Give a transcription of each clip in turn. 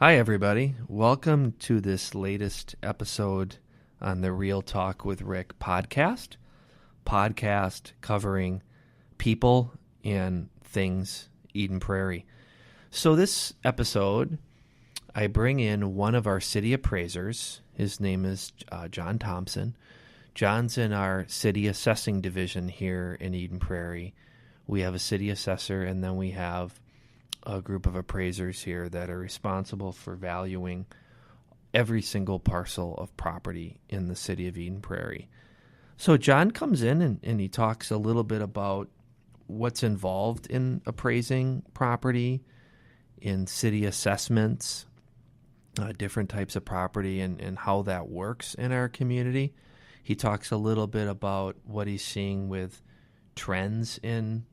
Hi, everybody. Welcome to this latest episode on the Real Talk with Rick podcast covering people and things Eden Prairie. So this episode, I bring in one of our city appraisers. His name is Jon Thompson. John's in our city assessing division here in Eden Prairie. We have a city assessor, and then we have a group of appraisers here that are responsible for valuing every single parcel of property in the city of Eden Prairie. So Jon comes in and he talks a little bit about what's involved in appraising property, in city assessments, different types of property, and how that works in our community. He talks a little bit about what he's seeing with trends in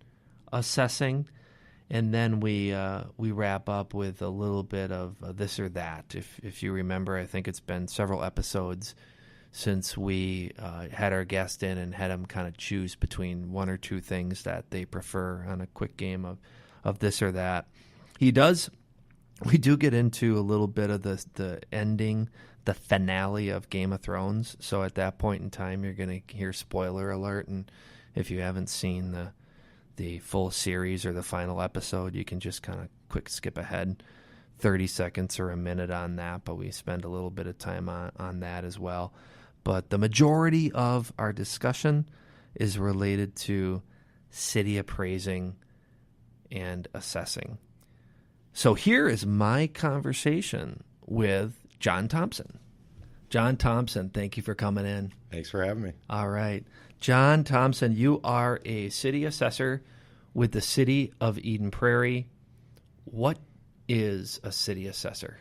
assessing. And then we wrap up with a little bit of this or that. If you remember, I think it's been several episodes since we had our guest in and had them kind of choose between one or two things that they prefer on a quick game of this or that. We do get into a little bit of the ending, the finale of Game of Thrones. So at that point in time, you're going to hear spoiler alert. And if you haven't seen the full series or the final episode, you can just kind of quick skip ahead 30 seconds or a minute on that, but we spend a little bit of time on that as well. But the majority of our discussion is related to city appraising and assessing. So here is my conversation with Jon Thompson. Jon Thompson, thank you for coming in. Thanks for having me. All right. Jon Thompson, you are a city assessor with the City of Eden Prairie. What is a city assessor?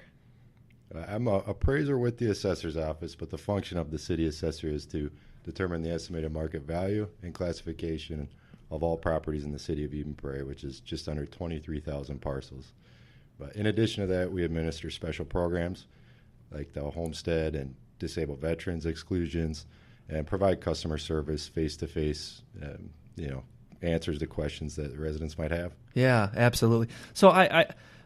I'm an appraiser with the assessor's office, but the function of the city assessor is to determine the estimated market value and classification of all properties in the City of Eden Prairie, which is just under 23,000 parcels. But in addition to that, we administer special programs like the homestead and disabled veterans exclusions, and provide customer service face-to-face, answers to questions that residents might have. Yeah, absolutely. So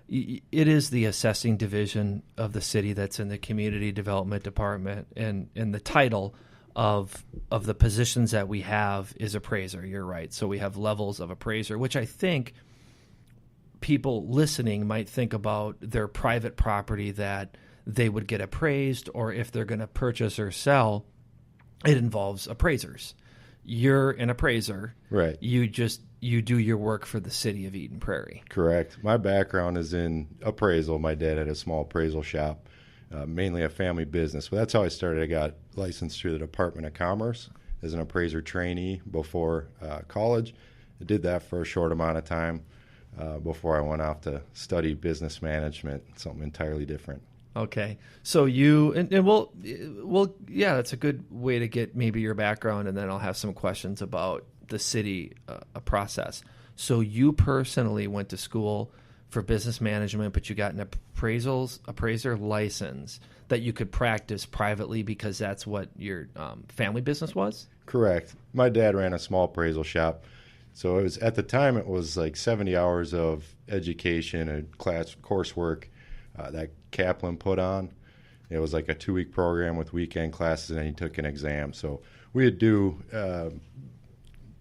it is the assessing division of the city that's in the community development department, and the title of the positions that we have is appraiser. You're right. So we have levels of appraiser, which I think people listening might think about their private property that they would get appraised, or if they're going to purchase or sell, it involves appraisers. You're an appraiser. Right. You do your work for the City of Eden Prairie. Correct. My background is in appraisal. My dad had a small appraisal shop, mainly a family business. But that's how I started. I got licensed through the Department of Commerce as an appraiser trainee before college. I did that for a short amount of time before I went off to study business management, something entirely different. Okay, so that's a good way to get maybe your background, and then I'll have some questions about the city process. So you personally went to school for business management, but you got an appraiser license that you could practice privately because that's what your family business was? Correct. My dad ran a small appraisal shop. So it was like 70 hours of education and coursework that Kaplan put on. It was like a 2-week program with weekend classes, and then he took an exam. So we would do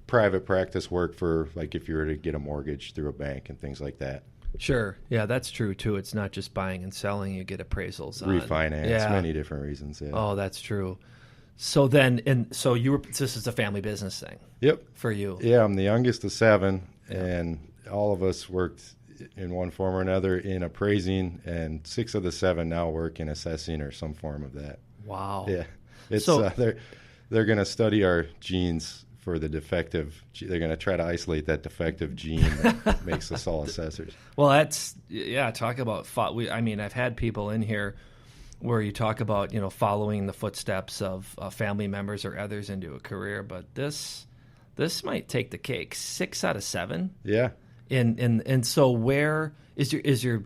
private practice work for, like, if you were to get a mortgage through a bank and things like that. Sure. Yeah, that's true, too. It's not just buying and selling. You get appraisals on. Refinance, many different reasons. Yeah. Oh, that's true. So then, this is a family business thing. Yep. For you. Yeah, I'm the youngest of 7, and all of us worked in one form or another in appraising, and 6 of the 7 now work in assessing or some form of that. Wow. Yeah. It's they're going to study our genes for the defective. They're going to try to isolate that defective gene that makes us all assessors. Well, talk about I've had people in here where you talk about, following the footsteps of family members or others into a career, but this might take the cake. 6 out of 7. Yeah. And so where is your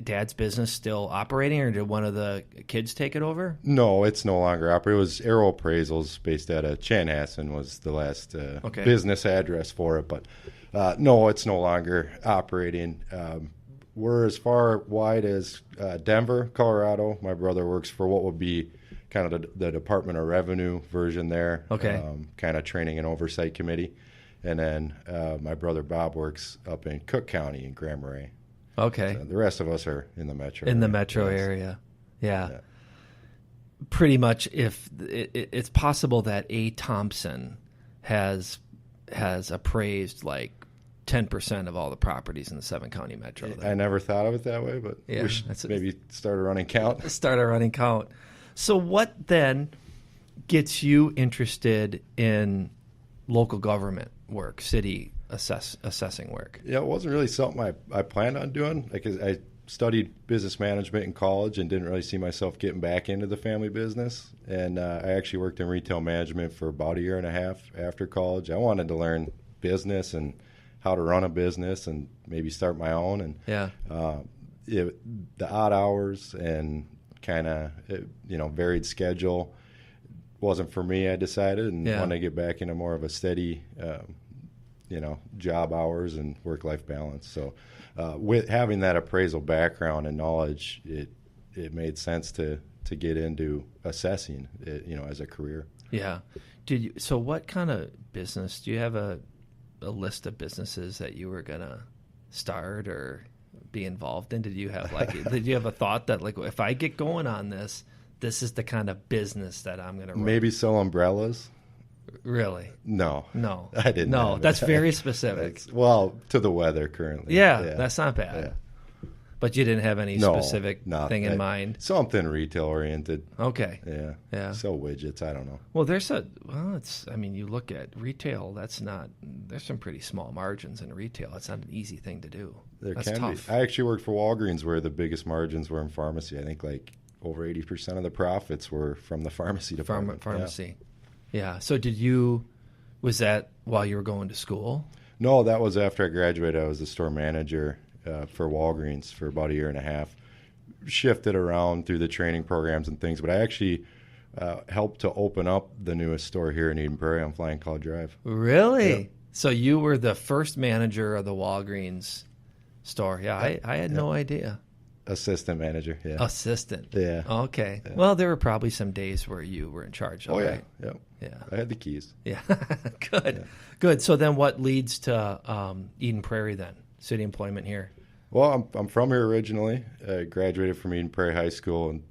dad's business still operating, or did one of the kids take it over? No, it's no longer operating. It was Aero Appraisals based out of Chanhassen was the last business address for it. But no, it's no longer operating. we're as far wide as Denver, Colorado. My brother works for what would be kind of the Department of Revenue version there. Okay. Kind of training and oversight committee. And then my brother Bob works up in Cook County in Grand Marais. Okay. So the rest of us are in the metro. In the metro area. Yeah. Pretty much, if it's possible that A. Thompson has appraised like 10% of all the properties in the 7-county metro. I never thought of it that way, but we should maybe start a running count. Start a running count. So what then gets you interested in local government work, city assessing work? Yeah, it wasn't really something I planned on doing. Like, I studied business management in college and didn't really see myself getting back into the family business. And I actually worked in retail management for about a year and a half after college. I wanted to learn business and how to run a business and maybe start my own. And the odd hours and kind of varied schedule wasn't for me, I decided, and wanted to get back into more of a steady job hours and work-life balance. So with having that appraisal background and knowledge, it made sense to get into assessing it, as a career. Yeah. So what kind of business, do you have a list of businesses that you were going to start or be involved in? Did you have a thought that, like, if I get going on this is the kind of business that I'm going to run? Maybe sell umbrellas. Really? No, I didn't. No, that's very specific. To the weather currently. Yeah, that's not bad. Yeah. But you didn't have any specific thing in mind? Something retail oriented. Okay. Yeah. Sell widgets. I don't know. Well, you look at retail, there's some pretty small margins in retail. It's not an easy thing to do. That's tough. Be. I actually worked for Walgreens where the biggest margins were in pharmacy. I think like over 80% of the profits were from the pharmacy department. Pharmacy. Yeah. So was that while you were going to school? No, that was after I graduated. I was the store manager for Walgreens for about a year and a half. Shifted around through the training programs and things, but I actually helped to open up the newest store here in Eden Prairie on Flying Cloud Drive. Really? Yeah. So you were the first manager of the Walgreens store. Yeah, I had no idea. Assistant manager, yeah. Assistant. Yeah. Okay. Yeah. Well, there were probably some days where you were in charge. Right? Yeah. Yeah. I had the keys. Yeah. Good. Yeah. Good. So then what leads to Eden Prairie then? City employment here? Well, I'm from here originally. I graduated from Eden Prairie High School and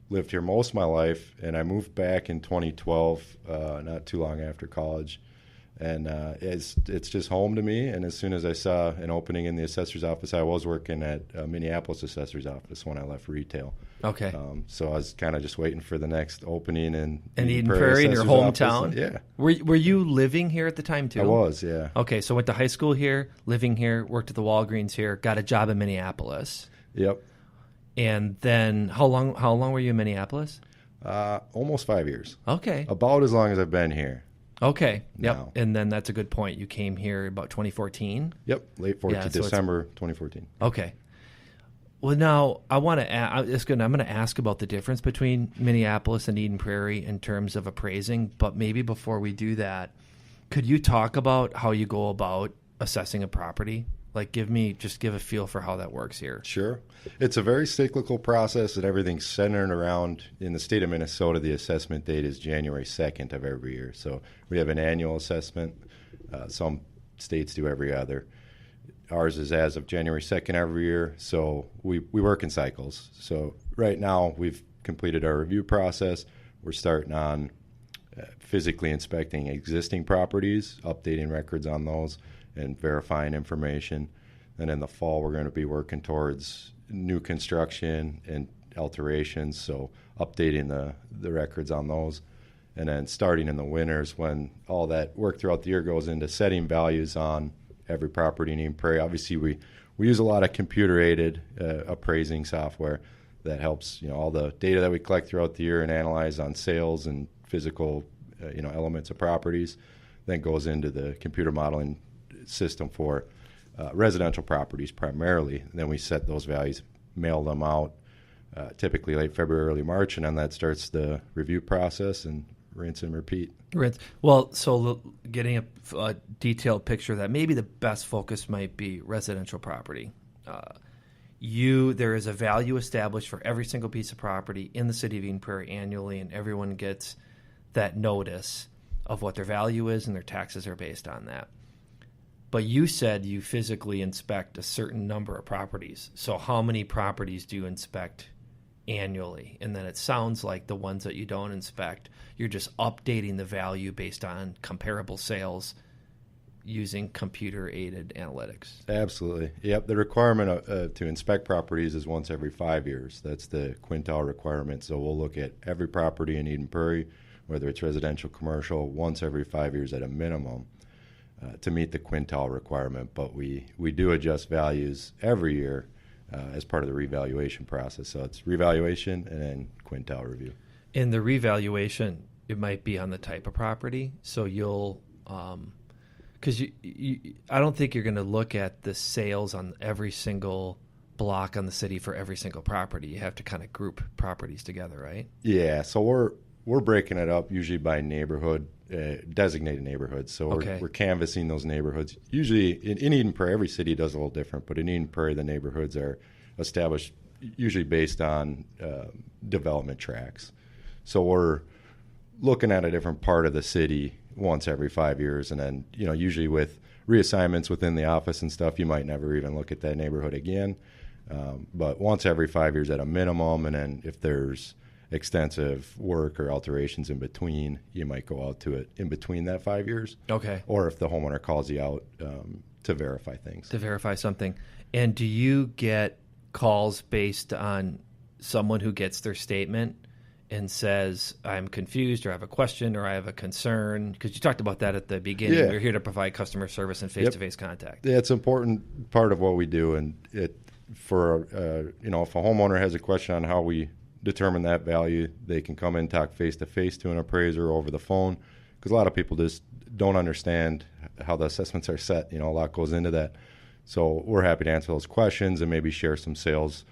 lived here most of my life. And I moved back in 2012, not too long after college. And it's just home to me. And as soon as I saw an opening in the assessor's office, I was working at Minneapolis assessor's office when I left retail. Okay. So I was kind of just waiting for the next opening in Eden Prairie in your hometown. Yeah. Were you living here at the time too? I was, yeah. Okay, so went to high school here, living here, worked at the Walgreens here, got a job in Minneapolis. Yep. And then how long were you in Minneapolis? Almost 5 years. Okay. About as long as I've been here. Okay. Yep. Now. And then that's a good point. You came here about 2014? Yep. Late 14, December 2014. Okay. Well, now I'm going to ask about the difference between Minneapolis and Eden Prairie in terms of appraising, but maybe before we do that, could you talk about how you go about assessing a property? Like, give a feel for how that works here. Sure. It's a very cyclical process, and everything's centered around, in the state of Minnesota, the assessment date is January 2nd of every year. So we have an annual assessment. Some states do every other. Ours is as of January 2nd every year, so we work in cycles. So right now we've completed our review process. We're starting on physically inspecting existing properties, updating records on those, and verifying information. And in the fall, we're going to be working towards new construction and alterations, so updating the records on those. And then starting in the winters, when all that work throughout the year goes into setting values on every property in Eden Prairie. Obviously, we use a lot of computer-aided appraising software that helps, all the data that we collect throughout the year and analyze on sales and physical, elements of properties, then goes into the computer modeling system for residential properties primarily. And then we set those values, mail them out, typically late February, early March, and then that starts the review process and rinse and repeat. Well, so getting a detailed picture of that, maybe the best focus might be residential property. there is a value established for every single piece of property in the City of Eden Prairie annually, and everyone gets that notice of what their value is, and their taxes are based on that. But you said you physically inspect a certain number of properties. So how many properties do you inspect annually? And then it sounds like the ones that you don't inspect, you're just updating the value based on comparable sales using computer-aided analytics. Absolutely. Yep. The requirement to inspect properties is once every 5 years. That's the quintile requirement. So we'll look at every property in Eden Prairie, whether it's residential, commercial, once every 5 years at a minimum to meet the quintile requirement. But we do adjust values every year as part of the revaluation process. So it's revaluation and then quintile review. In the revaluation, it might be on the type of property. So you'll because I don't think you're going to look at the sales on every single block on the city for every single property. You have to kind of group properties together, right? Yeah, so we're breaking it up usually by neighborhood, designated neighborhoods. So we're canvassing those neighborhoods. Usually in Eden Prairie, every city does a little different, but in Eden Prairie, the neighborhoods are established usually based on development tracts. So we're looking at a different part of the city once every 5 years, and then usually with reassignments within the office and stuff, you might never even look at that neighborhood again. But once every 5 years at a minimum, and then if there's extensive work or alterations in between, you might go out to it in between that 5 years. Okay. Or if the homeowner calls you out to verify things. To verify something. And do you get calls based on someone who gets their statement and says, I'm confused, or I have a question, or I have a concern? Because you talked about that at the beginning. Yeah. You're here to provide customer service and face-to-face contact. Yeah, it's an important part of what we do. And if a homeowner has a question on how we determine that value, they can come in, talk face-to-face to an appraiser over the phone, because a lot of people just don't understand how the assessments are set. A lot goes into that. So we're happy to answer those questions and maybe share some sales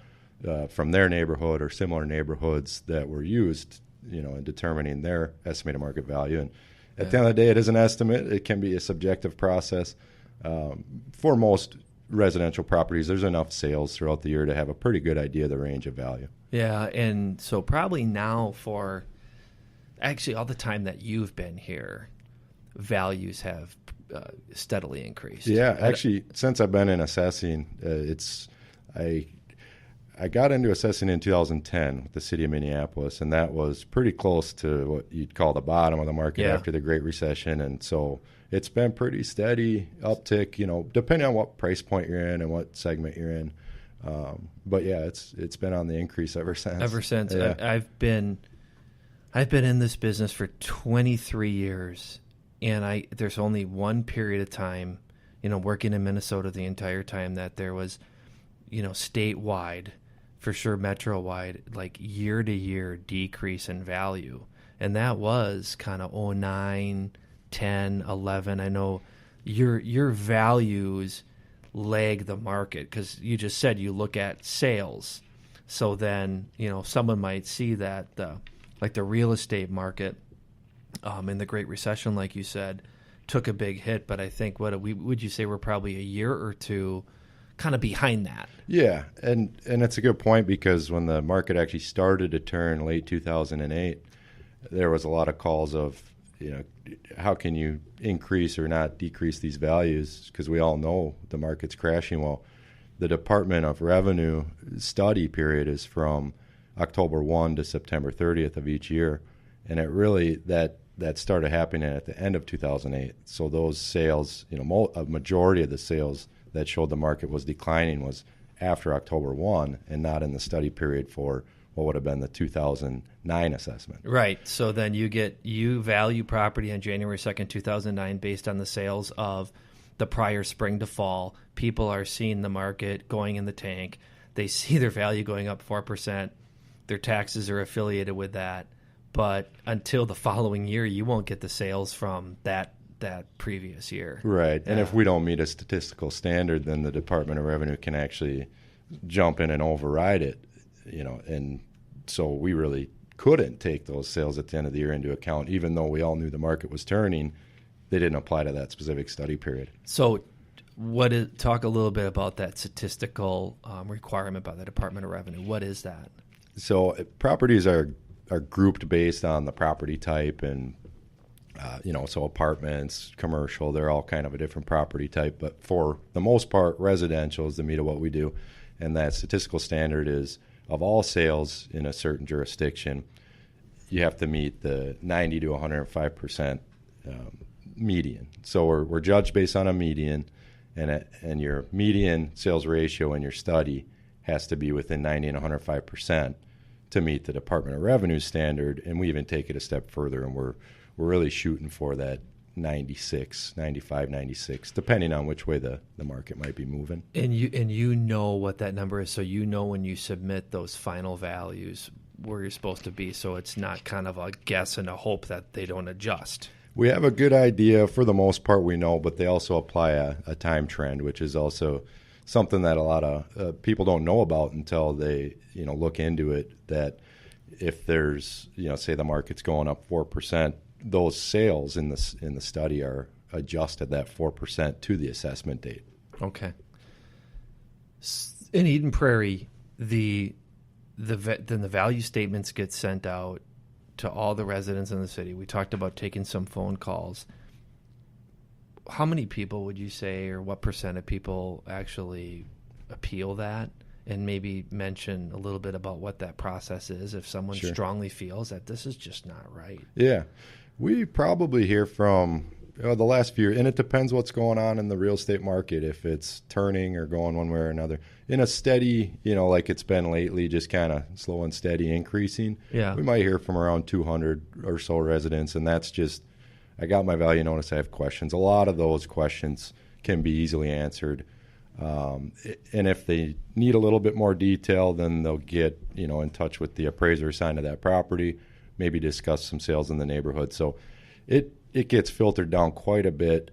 from their neighborhood or similar neighborhoods that were used, in determining their estimated market value. And at the end of the day, it is an estimate. It can be a subjective process. For most residential properties, there's enough sales throughout the year to have a pretty good idea of the range of value. Yeah, and so probably now for actually all the time that you've been here, values have steadily increased. Yeah, actually, since I've been in assessing, I got into assessing in 2010 with the city of Minneapolis, and that was pretty close to what you'd call the bottom of the market after the Great Recession. And so it's been pretty steady uptick, depending on what price point you're in and what segment you're in. But yeah, it's been on the increase ever since. Yeah. I've been in this business for 23 years, and there's only one period of time, working in Minnesota the entire time, that there was, statewide, for sure metro-wide, like year-to-year decrease in value. And that was kind of 09, 10, 11. I know your values lag the market because you just said you look at sales. So then, someone might see that the real estate market in the Great Recession, like you said, took a big hit. But I think would you say we're probably a year or two kind of behind that? Yeah, and it's a good point, because when the market actually started to turn late 2008, there was a lot of calls of, how can you increase or not decrease these values, because we all know the market's crashing. Well, the Department of Revenue study period is from October 1 to September 30th of each year, and it really that started happening at the end of 2008. So those sales, a majority of the sales that showed the market was declining was after October 1 and not in the study period for what would have been the 2009 assessment. Right. So then you value property on January 2nd, 2009 based on the sales of the prior spring to fall. People are seeing the market going in the tank. They see their value going up 4%. Their taxes are affiliated with that. But until the following year, you won't get the sales from that previous year. Right. And if we don't meet a statistical standard, then the Department of Revenue can actually jump in and override it, and so we really couldn't take those sales at the end of the year into account, even though we all knew the market was turning. They didn't apply to that specific study period. So Talk a little bit about that statistical requirement by the Department of Revenue. What is that? So properties are grouped based on the property type, and so apartments, commercial, they're all kind of a different property type. But for the most part, residential is the meat of what we do. And that statistical standard is of all sales in a certain jurisdiction, you have to meet the 90 to 105% median. So we're judged based on a median, and your median sales ratio in your study has to be within 90 and 105% to meet the Department of Revenue standard. And we even take it a step further, and we're really shooting for that 96, 95, 96, depending on which way the market might be moving. And you know what that number is, so you know when you submit those final values where you're supposed to be, so it's not kind of a guess and a hope that they don't adjust. We have a good idea for the most part, we know, but they also apply a time trend, which is also something that a lot of people don't know about until they look into it, that if there's, say the market's going up 4%, those sales in the study are adjusted that 4% to the assessment date. Okay. In Eden Prairie, then the value statements get sent out to all the residents in the city. We talked about taking some phone calls. How many people would you say, or what percent of people actually appeal that? And maybe mention a little bit about what that process is if someone strongly feels that this is just not right. Yeah. We probably hear from the last few, and it depends what's going on in the real estate market, if it's turning or going one way or another. In a steady, like it's been lately, just kind of slow and steady increasing, we might hear from around 200 or so residents, and that's just, I got my value notice, I have questions. A lot of those questions can be easily answered. And if they need a little bit more detail, then they'll get, in touch with the appraiser assigned to that property, maybe discuss some sales in the neighborhood. So it gets filtered down quite a bit.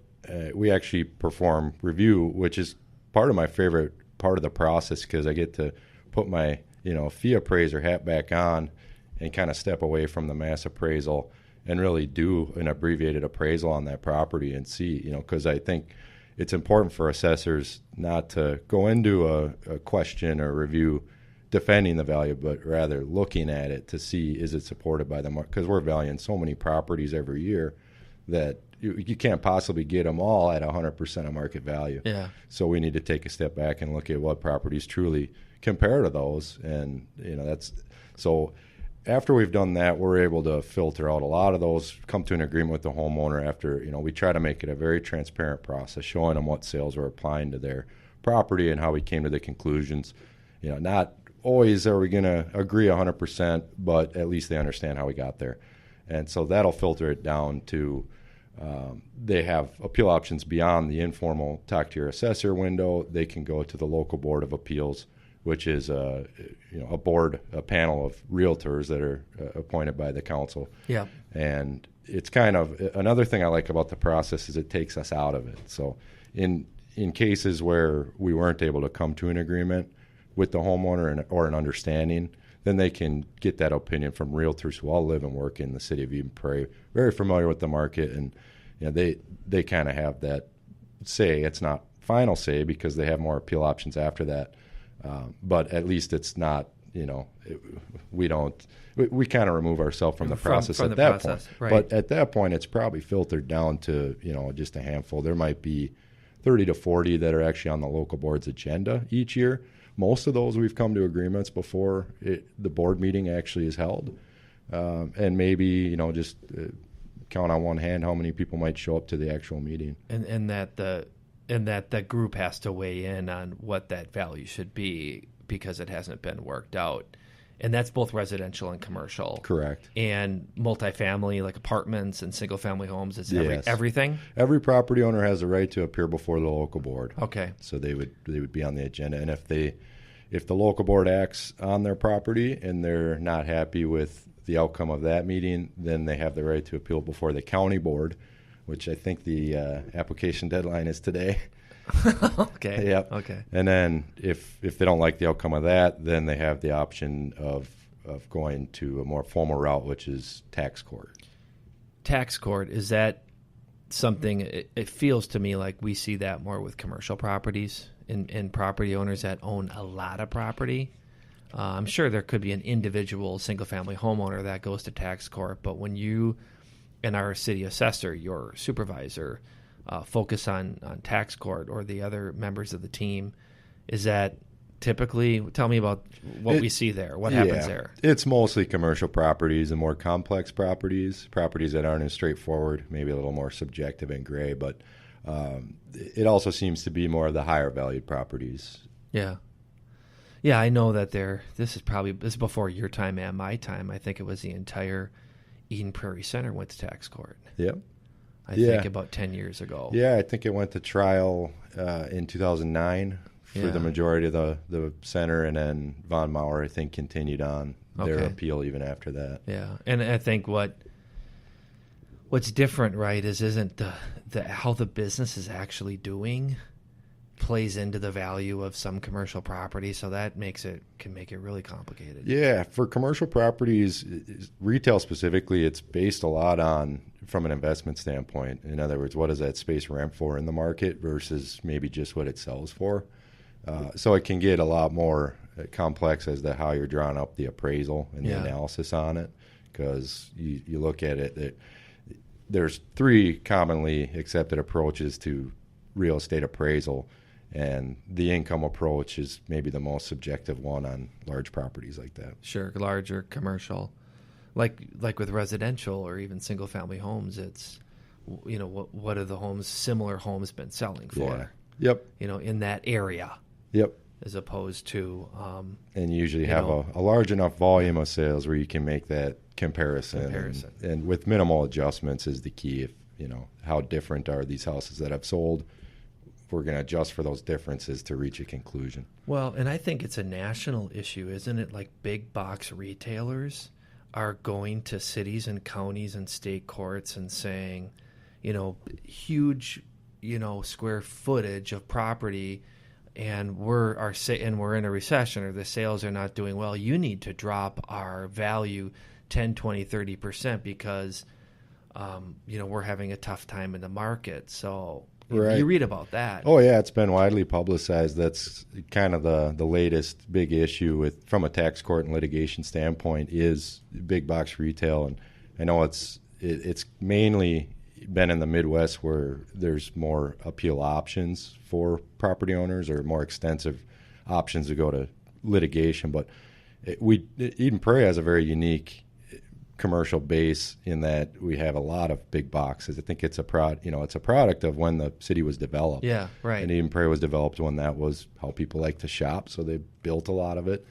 We actually perform review, which is part of my favorite part of the process, because I get to put my, fee appraiser hat back on and kind of step away from the mass appraisal and really do an abbreviated appraisal on that property and see, because I think it's important for assessors not to go into a question or review defending the value, but rather looking at it to see, is it supported by the market? Because we're valuing so many properties every year that you can't possibly get them all at 100% of market value. Yeah. So we need to take a step back and look at what properties truly compare to those. And, that's so after we've done that, we're able to filter out a lot of those, come to an agreement with the homeowner after, we try to make it a very transparent process, showing them what sales we're applying to their property and how we came to the conclusions. Not always are we going to agree 100%, but at least they understand how we got there. And so that'll filter it down to they have appeal options beyond the informal talk to your assessor window. They can go to the local board of appeals, which is a panel of realtors that are appointed by the council. Yeah. And it's kind of another thing I like about the process is it takes us out of it. So in cases where we weren't able to come to an agreement with the homeowner or an understanding, then they can get that opinion from realtors who all live and work in the city of Eden Prairie, very familiar with the market, and they kind of have that say. It's not final say because they have more appeal options after that, but at least it's not. We kind of remove ourselves from the process at that point. Right. But at that point, it's probably filtered down to just a handful. There might be 30 to 40 that are actually on the local board's agenda each year. Most of those we've come to agreements before the board meeting actually is held. And maybe, just count on one hand how many people might show up to the actual meeting. And that the group has to weigh in on what that value should be because it hasn't been worked out. And that's both residential and commercial. Correct. And multifamily, like apartments and single-family homes, is Yes. everything? Every property owner has a right to appear before the local board. Okay. So they would be on the agenda. And if the local board acts on their property and they're not happy with the outcome of that meeting, then they have the right to appeal before the county board, which I think the application deadline is today. Okay. Yep. Okay. And then if they don't like the outcome of that, then they have the option of going to a more formal route, which is tax court. Tax court, is that something, it feels to me like we see that more with commercial properties and property owners that own a lot of property. I'm sure there could be an individual single-family homeowner that goes to tax court, but when you and our city assessor, your supervisor, focus on tax court or the other members of the team, is that typically, tell me about what we see there, what happens there? It's mostly commercial properties and more complex properties that aren't as straightforward, maybe a little more subjective and gray, but it also seems to be more of the higher valued properties. Yeah. Yeah, I know that this is before your time and my time. I think it was the entire Eden Prairie Center went to tax court. Yep. I think about 10 years ago. Yeah, I think it went to trial in 2009 for the majority of the center, and then Von Mauer, I think, continued on their appeal even after that. Yeah, and I think what's different, right, isn't the how the business is actually doing plays into the value of some commercial property, so that can make it really complicated. Yeah, for commercial properties, retail specifically, it's based a lot on from an investment standpoint. In other words, what does that space rent for in the market versus maybe just what it sells for? So it can get a lot more complex as to how you're drawing up the appraisal and the analysis on it, because you look at it, there's 3 commonly accepted approaches to real estate appraisal, and the income approach is maybe the most subjective one on large properties like that. Sure, larger commercial. Like with residential or even single family homes, it's, what are the similar homes been selling for? Yeah. Yep. In that area. Yep. As opposed to and you usually have a large enough volume of sales where you can make that comparison. And with minimal adjustments is the key. If how different are these houses that have sold, we're going to adjust for those differences to reach a conclusion. Well, and I think it's a national issue, isn't it? Like big box retailers are going to cities and counties and state courts and saying, huge, square footage of property, and we're in a recession, or the sales are not doing well. You need to drop our value 10, 20, 30% because we're having a tough time in the market. So right. You read about that. Oh yeah, it's been widely publicized. That's kind of the latest big issue from a tax court and litigation standpoint is big box retail, and I know it's mainly been in the Midwest where there's more appeal options for property owners, or more extensive options to go to litigation. But Eden Prairie has a very unique commercial base in that we have a lot of big boxes. I think it's a product of when the city was developed. Yeah, right. And Eden Prairie was developed when that was how people like to shop, so they built a lot of it.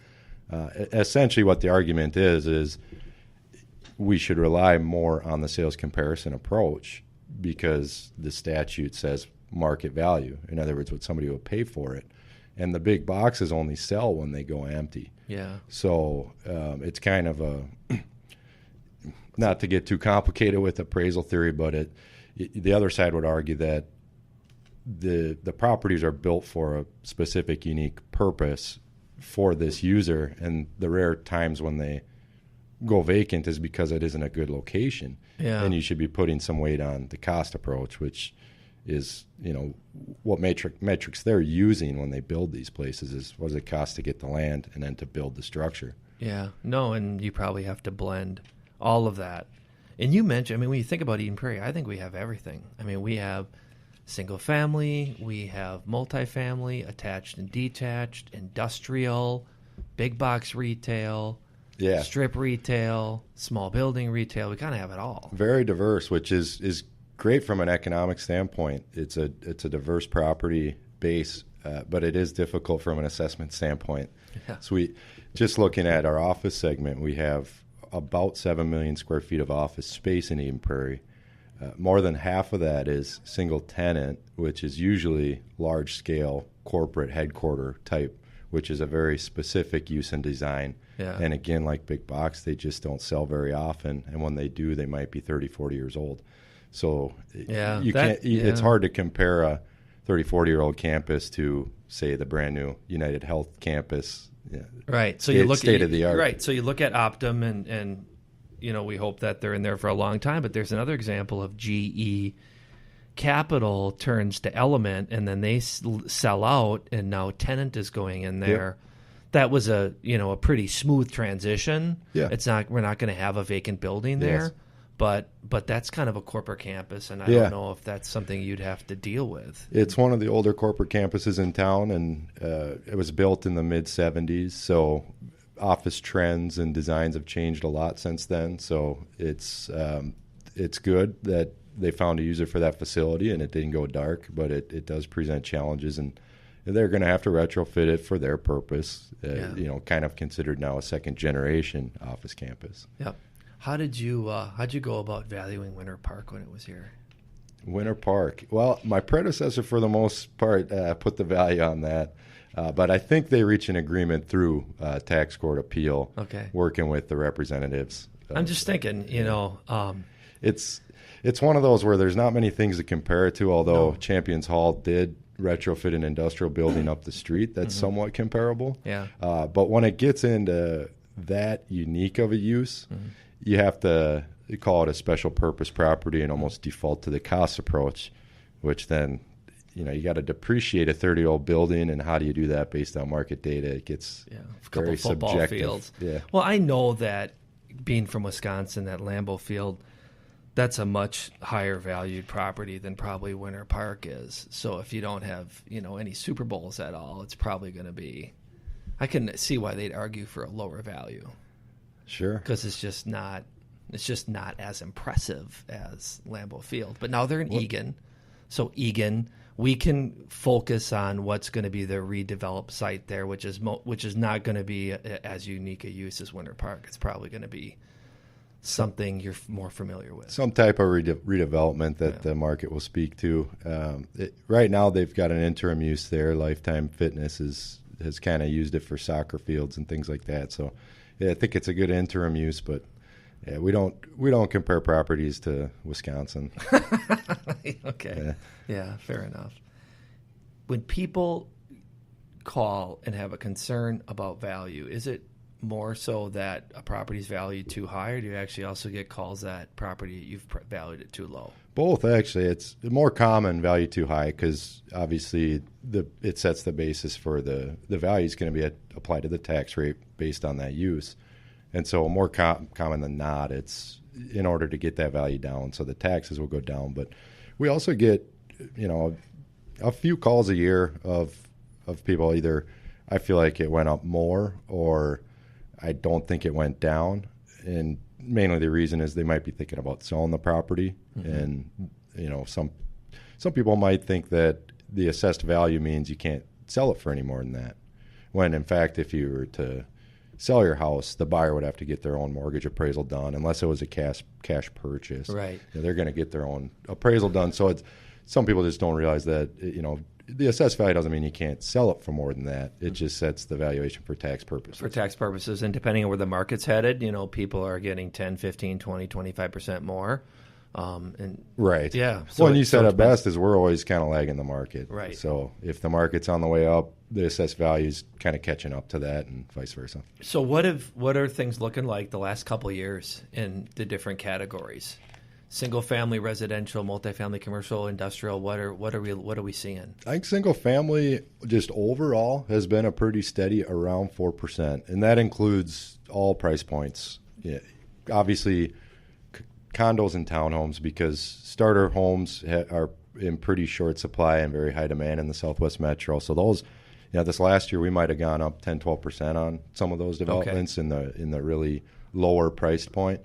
Essentially what the argument is we should rely more on the sales comparison approach because the statute says market value. In other words, what somebody will pay for it. And the big boxes only sell when they go empty. Yeah. So it's kind of not to get too complicated with appraisal theory, but the other side would argue that the properties are built for a specific, unique purpose for this user, and the rare times when they go vacant is because it isn't a good location. Yeah. And you should be putting some weight on the cost approach, which is, what metrics they're using when they build these places is what does it cost to get the land and then to build the structure. Yeah. No, and you probably have to blend all of that. And you mentioned, when you think about Eden Prairie, I think we have everything. We have single family, we have multifamily, attached and detached, industrial, big box retail, strip retail, small building retail. We kind of have it all. Very diverse, which is great from an economic standpoint. It's a diverse property base, but it is difficult from an assessment standpoint. Yeah. So just looking at our office segment, we have about 7 million square feet of office space in Eden Prairie. More than half of that is single tenant, which is usually large scale corporate headquarter type, which is a very specific use and design. Yeah. And again, like big box, they just don't sell very often. And when they do, they might be 30, 40 years old. So it's hard to compare a 30, 40-year-old campus to, say, the brand new United Health campus. Yeah. Right. So you look state of the art. Right. So you look at Optum and we hope that they're in there for a long time, but there's another example of GE capital turns to Element, and then they sell out, and now Tenant is going in there. Yep. That was a pretty smooth transition. Yeah. We're not going to have a vacant building there, but that's kind of a corporate campus, and I don't know if that's something you'd have to deal with. It's one of the older corporate campuses in town, and it was built in the mid-'70s, so office trends and designs have changed a lot since then. So it's good that they found a user for that facility, and it didn't go dark, but it does present challenges, and they're going to have to retrofit it for their purpose. Kind of considered now a second generation office campus. Yep. How'd you go about valuing Winter Park when it was here? Winter Park. Well, my predecessor, for the most part, put the value on that. But I think they reach an agreement through tax court appeal, working with the representatives. I'm just thinking, it's one of those where there's not many things to compare it to, although Champions Hall did retrofit an industrial building up the street that's somewhat comparable. Yeah. But when it gets into that unique of a use, you have to call it a special purpose property and almost default to the cost approach, which then you got to depreciate a 30-year-old building, and how do you do that based on market data? It gets very subjective. Fields. Yeah. Well, I know that being from Wisconsin, that Lambeau Field, that's a much higher valued property than probably Winter Park is. So if you don't have any Super Bowls at all, it's probably going to be. I can see why they'd argue for a lower value. Sure. Because it's just not as impressive as Lambeau Field. But now they're in Egan, so Egan. We can focus on what's going to be the redeveloped site there, which is not going to be as unique a use as Winter Park. It's probably going to be something you're more familiar with. Some type of redevelopment that the market will speak to. Right now, they've got an interim use there. Lifetime Fitness has kind of used it for soccer fields and things like that. So, I think it's a good interim use, but. Yeah, we don't compare properties to Wisconsin. Okay. Yeah, fair enough. When people call and have a concern about value, is it more so that a property's valued too high, or do you actually also get calls that property you've valued it too low? Both, actually. It's more common value too high because obviously it sets the basis for the value is going to be applied to the tax rate based on that use. And so more common than not, it's in order to get that value down, so the taxes will go down. But we also get, a few calls a year of people either I feel like it went up more or I don't think it went down. And mainly the reason is they might be thinking about selling the property. And, some people might think that the assessed value means you can't sell it for any more than that. When, in fact, if you were to sell your house, the buyer would have to get their own mortgage appraisal done unless it was a cash purchase. Right. They're going to get their own appraisal done. So some people just don't realize that, the assessed value doesn't mean you can't sell it for more than that. It just sets the valuation for tax purposes. For tax purposes, and depending on where the market's headed, people are getting 10, 15, 20, 25% more. Right. Yeah. So you said it best is we're always kind of lagging the market. Right. So if the market's on the way up, the assessed value is kind of catching up to that and vice versa. So what are things looking like the last couple of years in the different categories? Single family, residential, multifamily, commercial, industrial. What are we seeing? I think single family just overall has been a pretty steady around 4%, and that includes all price points. Yeah. Obviously, condos and townhomes, because starter homes are in pretty short supply and very high demand in the Southwest Metro. So those, this last year we might have gone up 10, 12% on some of those developments in the really lower price point.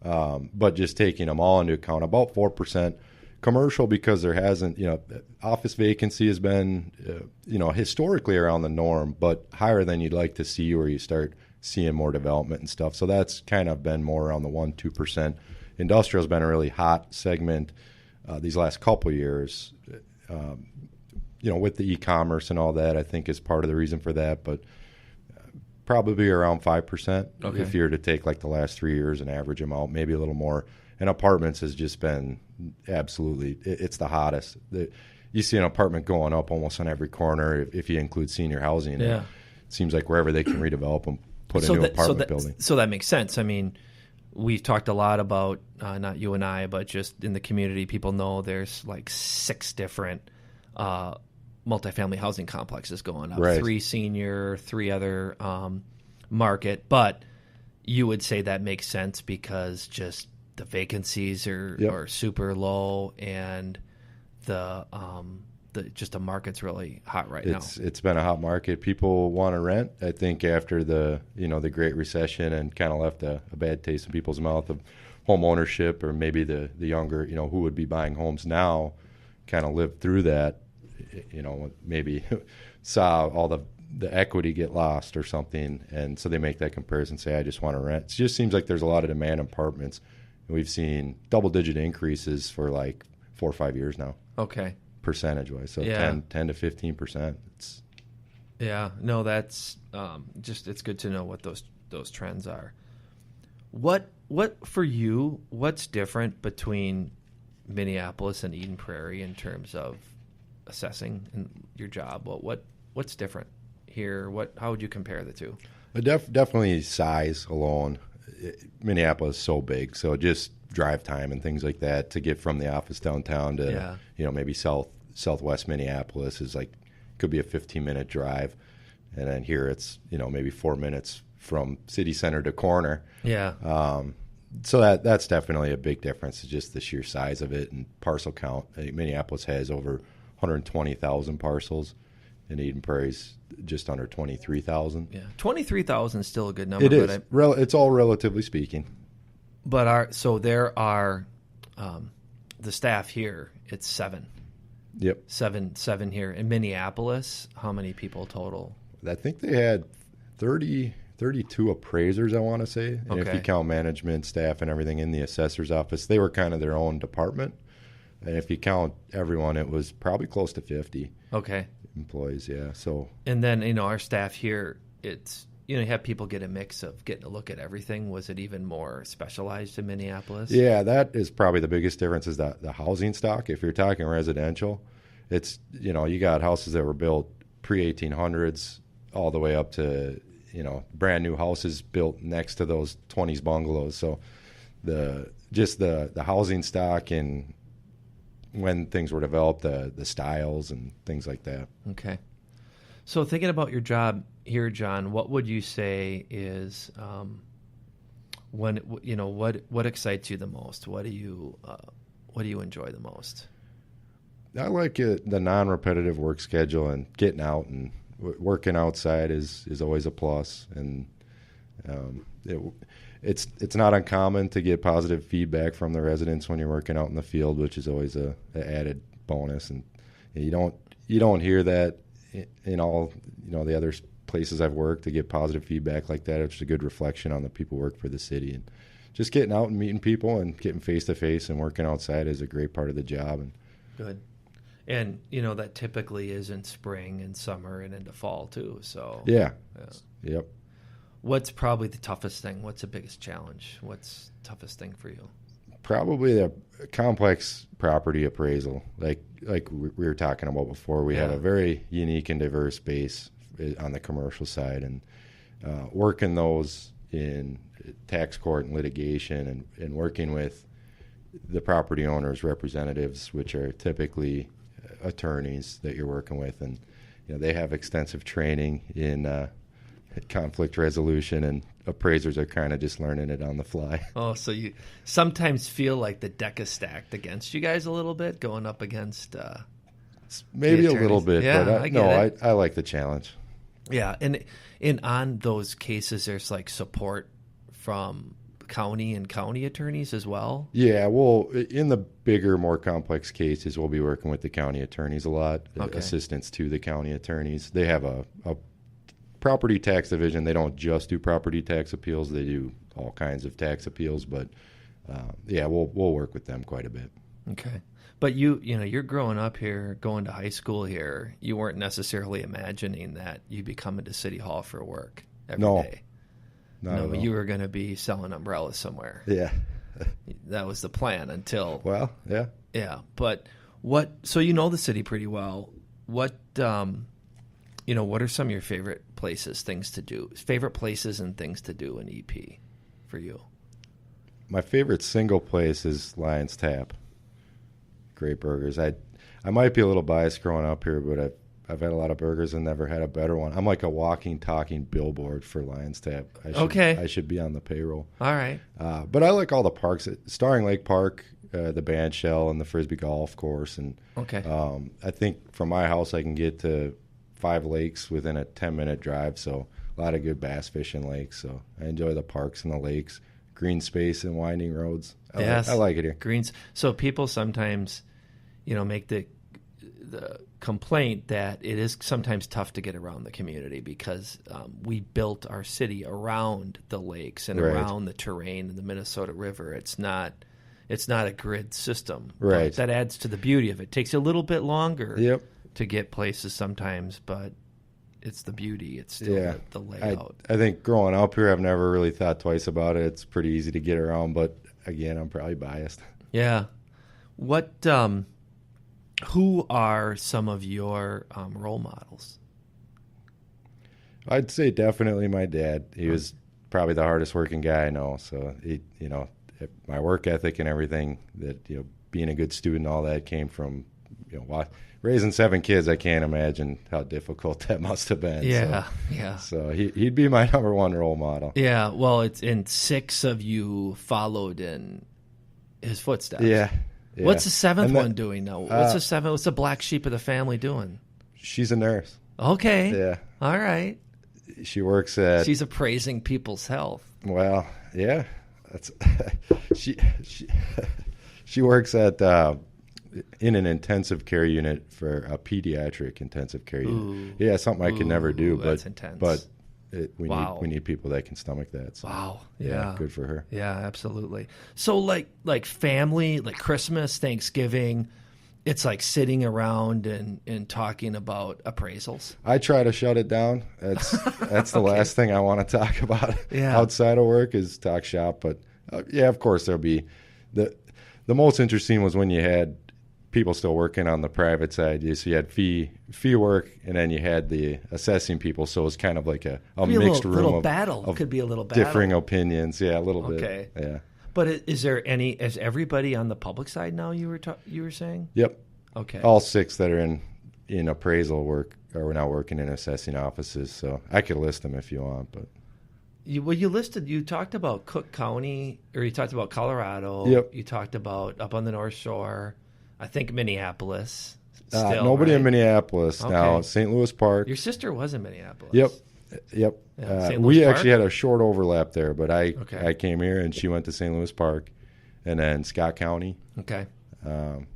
But just taking them all into account, about 4%. Commercial, because there hasn't, office vacancy has been, historically around the norm, but higher than you'd like to see where you start seeing more development and stuff. So that's kind of been more around the 1-2%. Industrial has been a really hot segment these last couple of years. With the e-commerce and all that, I think is part of the reason for that, but probably around 5% if you were to take like the last 3 years and average them out, maybe a little more. And apartments has just been absolutely, it's the hottest. You see an apartment going up almost on every corner if you include senior housing. Yeah. It seems like wherever they can redevelop them, put a new apartment building. So that makes sense. I mean, we've talked a lot about, not you and I, but just in the community, people know there's like 6 different multifamily housing complexes going up. Right. 3 senior, 3 other market. But you would say that makes sense because just the vacancies are super low, and the market's really hot right now. It's been a hot market. People want to rent. I think after the Great Recession and kind of left a bad taste in people's mouth of home ownership, or maybe the younger who would be buying homes now kind of lived through that, maybe saw all the equity get lost or something, and so they make that comparison, say I just want to rent. It just seems like there's a lot of demand in apartments. We've seen double-digit increases for like 4 or 5 years now. Okay. Percentage-wise, so Yeah. 10 to 15%. That's it's good to know what those trends are. What for you? What's different between Minneapolis and Eden Prairie in terms of assessing in your job? What's different here? How would you compare the two? Definitely size alone. Minneapolis is so big, so just drive time and things like that to get from the office downtown to maybe southwest Minneapolis is like could be a 15-minute drive, and then here it's maybe 4 minutes from city center to corner. So that's definitely a big difference. It's just the sheer size of it and parcel count. Minneapolis has over 120,000 parcels, and Eden Prairie's just under 23,000. Yeah, 23,000 is still a good number. It is. It's all relatively speaking. But there are the staff here. It's 7. Yep. Seven here in Minneapolis. How many people total? I think they had 32 appraisers, I want to say. And if you count management, staff, and everything in the assessor's office, they were kind of their own department. And if you count everyone, it was probably close to 50. Okay. Employees, yeah. So. And then our staff here, it's you have people get a mix of getting a look at everything. Was it even more specialized in Minneapolis? Yeah, that is probably the biggest difference is the housing stock. If you're talking residential, it's you got houses that were built pre-1800s all the way up to brand new houses built next to those 20s bungalows. So the housing stock and when things were developed, the styles and things like that. Okay. So thinking about your job here, John, what would you say is what excites you the most? What do you enjoy the most? I like the non-repetitive work schedule and getting out and working outside is always a plus. And it's not uncommon to get positive feedback from the residents when you're working out in the field, which is always an added bonus. And you don't hear that in all the other places I've worked to get positive feedback like that. It's a good reflection on the people who work for the city, and just getting out and meeting people and getting face to face and working outside is a great part of the job. And good. And that typically is in spring and summer and into fall too. So yeah. Yep. What's probably the toughest thing? What's the biggest challenge? What's the toughest thing for you? Probably the complex property appraisal, like we were talking about before. We have a very unique and diverse base on the commercial side, and working those in tax court and litigation, and working with the property owners' representatives, which are typically attorneys that you're working with, and they have extensive training in conflict resolution, and appraisers are kind of just learning it on the fly. Oh, so you sometimes feel like the deck is stacked against you guys a little bit, going up against maybe a little bit, but I like the challenge. Yeah, and on those cases, there's like support from county and county attorneys as well. Yeah, well, in the bigger, more complex cases, we'll be working with the county attorneys a lot, assistance to the county attorneys. They have a property tax division. They don't just do property tax appeals. They do all kinds of tax appeals, but we'll work with them quite a bit. Okay. But you're growing up here, going to high school here. You weren't necessarily imagining that you'd be coming to City Hall for work every day. No, you were going to be selling umbrellas somewhere. Yeah. That was the plan until... Well, yeah. Yeah, but so you know the city pretty well. What are some of your favorite places, things to do? Favorite places and things to do in EP for you? my favorite single place is Lion's Tap. Great burgers. I might be a little biased growing up here, but I've had a lot of burgers and never had a better one. I'm like a walking, talking billboard for Lion's Tap. I should be on the payroll. All right. But I like all the parks. Starring Lake Park, the band shell, and the Frisbee golf course. And Okay. I think from my house I can get to 5 lakes within a 10-minute drive. So a lot of good bass fishing lakes. So I enjoy the parks and the lakes, green space and winding roads. I like it here. Greens. So people sometimes, make the complaint that it is sometimes tough to get around the community because we built our city around the lakes and Right. around the terrain and the Minnesota River. It's not a grid system. Right. But that adds to the beauty of it. It takes a little bit longer Yep. to get places sometimes, but it's the beauty. It's still the layout. I think growing up here, I've never really thought twice about it. It's pretty easy to get around, but again, I'm probably biased. Yeah. What? Who are some of your role models? I'd say definitely my dad. He was probably the hardest working guy I know. So my work ethic and everything that being a good student, all that came from raising 7 kids. I can't imagine how difficult that must have been. Yeah, so, yeah. So he'd be my number one role model. Yeah. Well, it's in 6 of you followed in his footsteps. Yeah. What's the 7th one doing now? What's the 7th? What's the black sheep of the family doing? She's a nurse. Okay. Yeah. All right. She works at. She's appraising people's health. Well, yeah. That's she works at in an intensive care unit for a pediatric intensive care unit. Ooh. Yeah, something I could never do. But that's intense. But we need people that can stomach that. So, Wow. yeah, good for her. Yeah, absolutely. So like family, like Christmas, Thanksgiving, it's like sitting around and talking about appraisals. I try to shut it down. That's the last thing I want to talk about Yeah. outside of work is talk shop. But yeah, of course there'll be the most interesting was when you had people still working on the private side. So you had fee work, and then you had the assessing people. So it was kind of like a mixed room of battle. Of could be a little battle. differing opinions. Yeah, a little bit. Okay. Yeah. But is everybody on the public side now? You were saying? Yep. Okay. All 6 that are in appraisal work are now working in assessing offices. So I could list them if you want, but. You talked about Cook County, or you talked about Colorado. Yep. You talked about up on the North Shore. I think Minneapolis. Still, Nobody right? in Minneapolis. Okay. Now, St. Louis Park. Your sister was in Minneapolis. Yep. Yeah, St. Louis We Park? actually had a short overlap there, but I Okay. came here and she went to St. Louis Park, and then Scott County, Okay.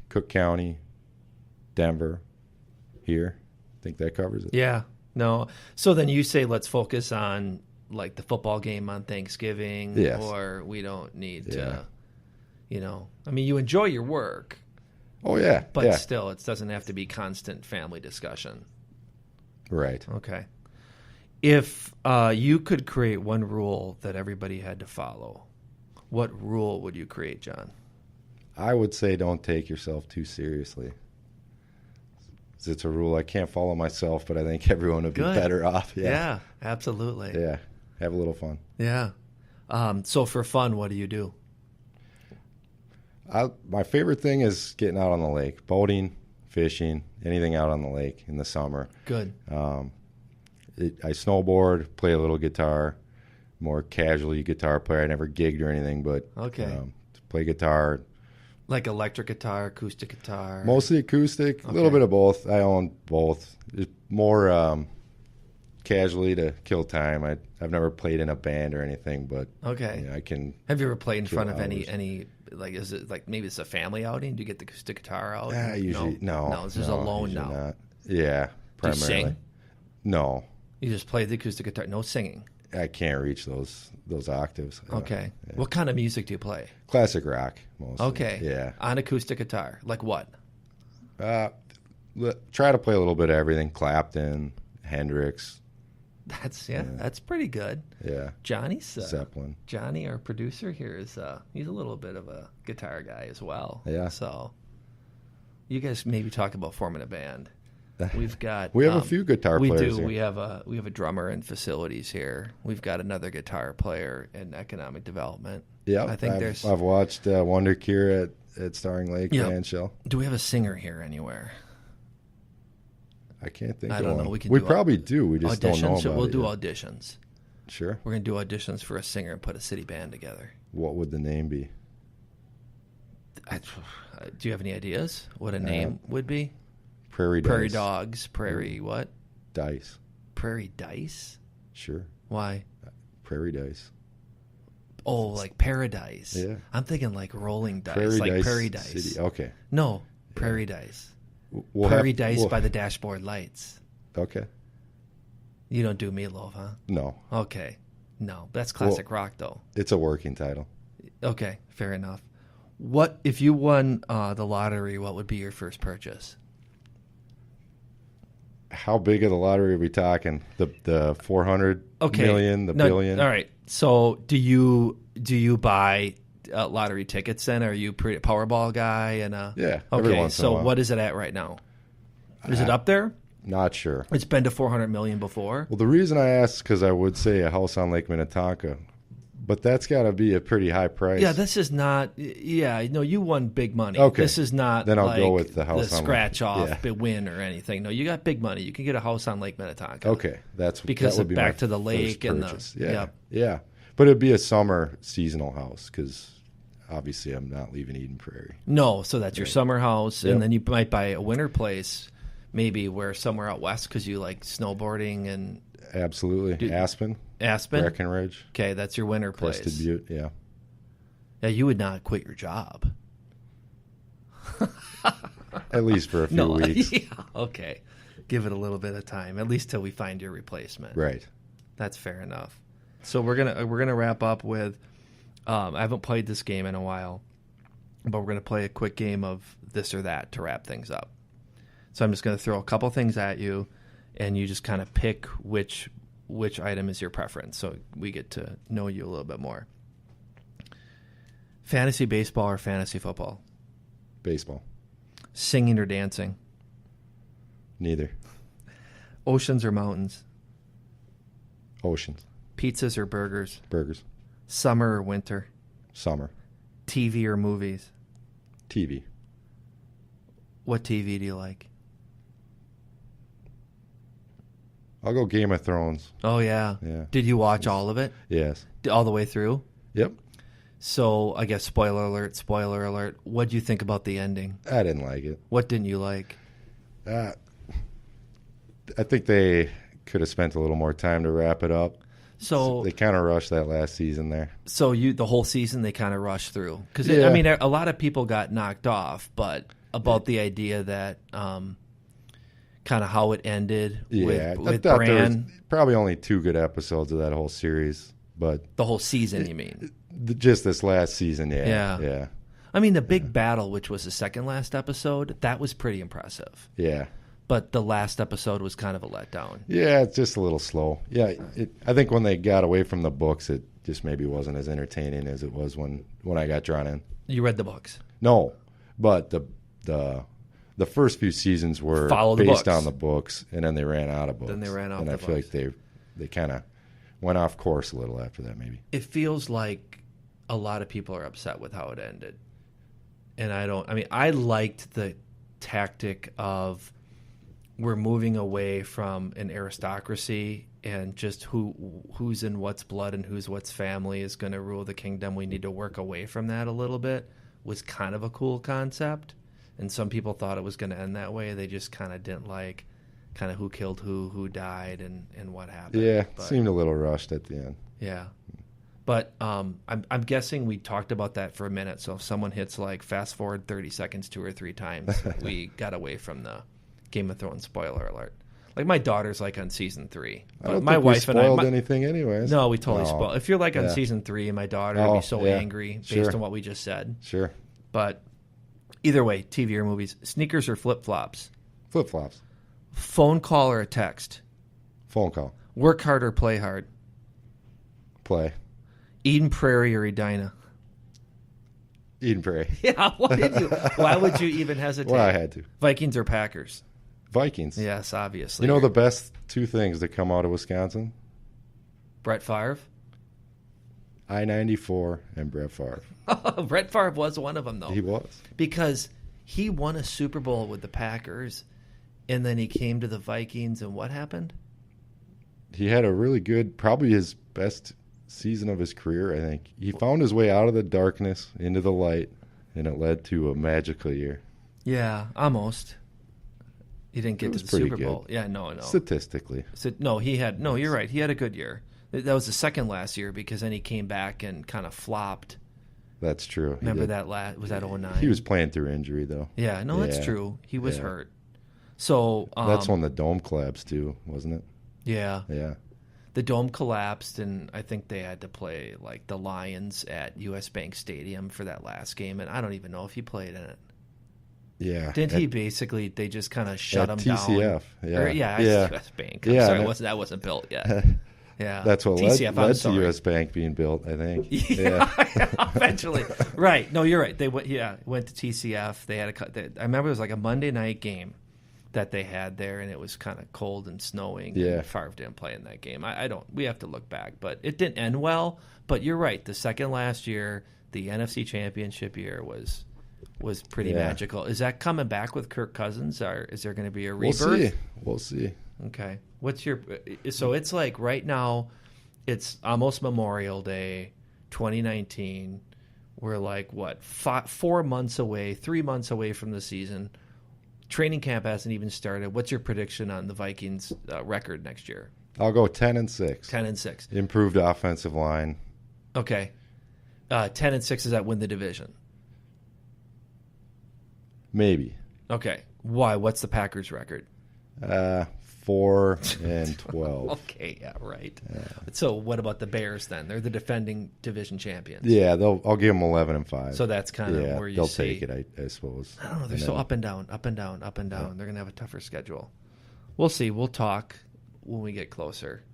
Cook County, Denver, here. I think that covers it. Yeah. No. So then you say let's focus on like the football game on Thanksgiving, Yes. or we don't need to. I mean, you enjoy your work, Oh, yeah. but yeah. still, it doesn't have to be constant family discussion. Right. Okay. If you could create one rule that everybody had to follow, what rule would you create, John? I would say don't take yourself too seriously. It's a rule I can't follow myself, but I think everyone would be Good. better off. Yeah, absolutely. Yeah. Have a little fun. Yeah. So for fun, what do you do? My favorite thing is getting out on the lake, boating, fishing, anything out on the lake in the summer. Good. I snowboard, play a little guitar, more casually guitar player. I never gigged or anything, but Okay. Play guitar. Like electric guitar, acoustic guitar? Mostly acoustic, a little Okay. bit of both. I own both. It's more casually to kill time. I've never played in a band or anything, but Okay. I can. Have you ever played in kill front of hours. any like, is it like maybe it's a family outing? Do you get the acoustic guitar out? Usually no. No, this is alone usually now. Not. Yeah, Do you primarily. sing? No, You just play the acoustic guitar, no singing. I can't reach those octaves. Okay. Yeah. What kind of music do you play? Classic rock mostly. Okay. Yeah. On acoustic guitar. Like what? Try to play a little bit of everything. Clapton, Hendrix. That's pretty good. Yeah. Johnny's Zeppelin. Johnny, our producer here, is he's a little bit of a guitar guy as well. Yeah. So you guys maybe talk about forming a band. We've got We have a few guitar we players do. here. We have a drummer in facilities here. We've got another guitar player in economic development. Yeah, I think there's. I've watched Wonder Cure at Starring Lake Yep. Band Shell. Do we have a singer here anywhere? I can't think I of don't one. know. We can We do probably do. We just don't know auditions. about We'll it do yet. auditions. Sure. We're gonna do auditions for a singer and put a city band together. What would the name be? Do you have any ideas what a name would be? Prairie Dice. Prairie Dogs. Prairie what? Dice. Prairie Dice. Sure. Why? Prairie Dice. Oh, like Paradise. Yeah. I'm thinking like Rolling Dice, Prairie like Dice Prairie Dice. City. Okay. No, Prairie Dice. We'll Prairie Dice by the dashboard lights. Okay. You don't do Meatloaf, huh? No. Okay. No, that's classic rock, though. It's a working title. Okay, fair enough. What if you won the lottery? What would be your first purchase? How big of the lottery are we talking? The 400 million, the billion? All right. So do you buy lottery tickets then? Are you a Powerball guy? And Yeah. Every okay. once in a So while. what is it at right now? Is it up there? Not sure. It's been to 400 million before. Well, the reason I asked is because I would say a house on Lake Minnetonka, but that's got to be a pretty high price. Yeah, this is not. Yeah, no, you won big money. Okay. This is not. Then I'll like go with the house on scratch Lake. off, Yeah. big win or anything. No, you got big money. You can get a house on Lake Minnetonka. Okay, Because that would of be back my to the lake first and the- purchase. Yeah, yep. yeah. But it'd be a summer seasonal house because obviously I'm not leaving Eden Prairie. No, so that's your summer house, Yep. and then you might buy a winter place, maybe where somewhere out west because you like snowboarding and Absolutely, Aspen, Breckenridge, Okay, that's your winter place. Crested Butte. Yeah, Yeah, you would not quit your job. at least for a few weeks. Yeah, okay. Give it a little bit of time, at least till we find your replacement. Right. That's fair enough. So we're gonna wrap up with. I haven't played this game in a while, but we're gonna play a quick game of this or that to wrap things up. So I'm just gonna throw a couple things at you, and you just kind of pick which item is your preference. So we get to know you a little bit more. Fantasy baseball or fantasy football? Baseball. Singing or dancing? Neither. Oceans or mountains? Oceans. Pizzas or burgers? Burgers. Summer or winter? Summer. TV or movies? TV. What TV do you like? I'll go Game of Thrones. Oh, yeah. Yeah. Did you watch all of it? Yes. All the way through? Yep. So, I guess spoiler alert. What do you think about the ending? I didn't like it. What didn't you like? I think they could have spent a little more time to wrap it up. So they kind of rushed that last season there. So the whole season they kind of rushed through because Yeah. I mean a lot of people got knocked off, but about the idea that kind of how it ended Yeah, with I thought there was Bran, probably only 2 good episodes of that whole series, but the whole season. You mean? just this last season? Yeah. I mean the big battle, which was the second last episode, that was pretty impressive. Yeah. But the last episode was kind of a letdown. Yeah, it's just a little slow. Yeah, I think when they got away from the books, it just maybe wasn't as entertaining as it was when I got drawn in. You read the books? No, but the first few seasons were based on the books, and then they ran out of books. Then they ran off and the I feel books. like they kind of went off course a little after that, maybe. It feels like a lot of people are upset with how it ended. And I liked the tactic of we're moving away from an aristocracy and just who's in what's blood and who's what's family is going to rule the kingdom. We need to work away from that a little bit was kind of a cool concept. And some people thought it was going to end that way. They just kind of didn't like kind of who killed who died and what happened. Yeah, But, seemed a little rushed at the end. yeah. But I'm guessing we talked about that for a minute. So if someone hits like fast forward 30 seconds 2 or 3 times, we got away from the Game of Thrones spoiler alert. Like my daughter's like on season 3. I don't my think wife we and spoiled I. anything anyways. No, we totally No. spoiled. If you're like on Yeah. season 3, and my daughter would be so yeah. angry based Sure. on what we just said. Sure. But either way, TV or movies, sneakers or flip flops, Flip-flops. phone call or a text, Phone call. work hard or play hard, Play. Eden Prairie or Edina. Eden Prairie. Yeah, why would you even hesitate? Well, I had to. Vikings or Packers? Vikings. Yes, obviously. You know the best two things that come out of Wisconsin? Brett Favre? I-94 and Brett Favre. Brett Favre was one of them, though. He was. Because he won a Super Bowl with the Packers, and then he came to the Vikings, and what happened? He had a really good, probably his best season of his career, I think. He found his way out of the darkness into the light, and it led to a magical year. Yeah, almost. He didn't get to the Super Bowl. Good. Yeah, no. Statistically. You're right. He had a good year. That was the second last year because then he came back and kind of flopped. That's true. Remember that was that 2009? He was playing through injury, though. Yeah, no, that's true. He was hurt. So that's when the dome collapsed, too, wasn't it? Yeah. Yeah. The dome collapsed, and I think they had to play like the Lions at U.S. Bank Stadium for that last game, and I don't even know if he played in it. Yeah. Didn't he basically, they just kind of shut him TCF, down? Yeah. U.S. Bank. I'm sorry, that wasn't built yet. Yeah. That's what TCF, led to U.S. Bank being built, I think. Yeah. Eventually. Right. No, you're right. They went to TCF. They had I remember it was like a Monday night game that they had there, and it was kind of cold and snowing. Yeah. And Favre didn't play in that game. We have to look back, but it didn't end well. But you're right. The second last year, the NFC Championship year was pretty magical. Is that coming back with Kirk Cousins, or is there going to be a rebirth? We'll see. Okay. So it's like right now, it's almost Memorial Day, 2019. We're like, 4 months away, 3 months away from the season. Training camp hasn't even started. What's your prediction on the Vikings record next year? I'll go 10-6. 10-6. Improved offensive line. Okay. 10-6, does that win the division? Maybe. Okay. Why? What's the Packers record? 4-12. Okay, yeah, right. Yeah. So what about the Bears then? They're the defending division champions. Yeah, I'll give them 11-5. So that's kind of where you they'll see. take it, I suppose. I don't know. They're so up and down, up and down, up and down. Yeah. They're going to have a tougher schedule. We'll see. We'll talk when we get closer,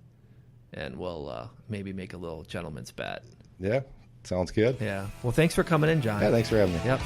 and we'll maybe make a little gentleman's bet. Yeah, sounds good. Yeah. Well, thanks for coming in, John. Yeah, thanks for having me. Yep.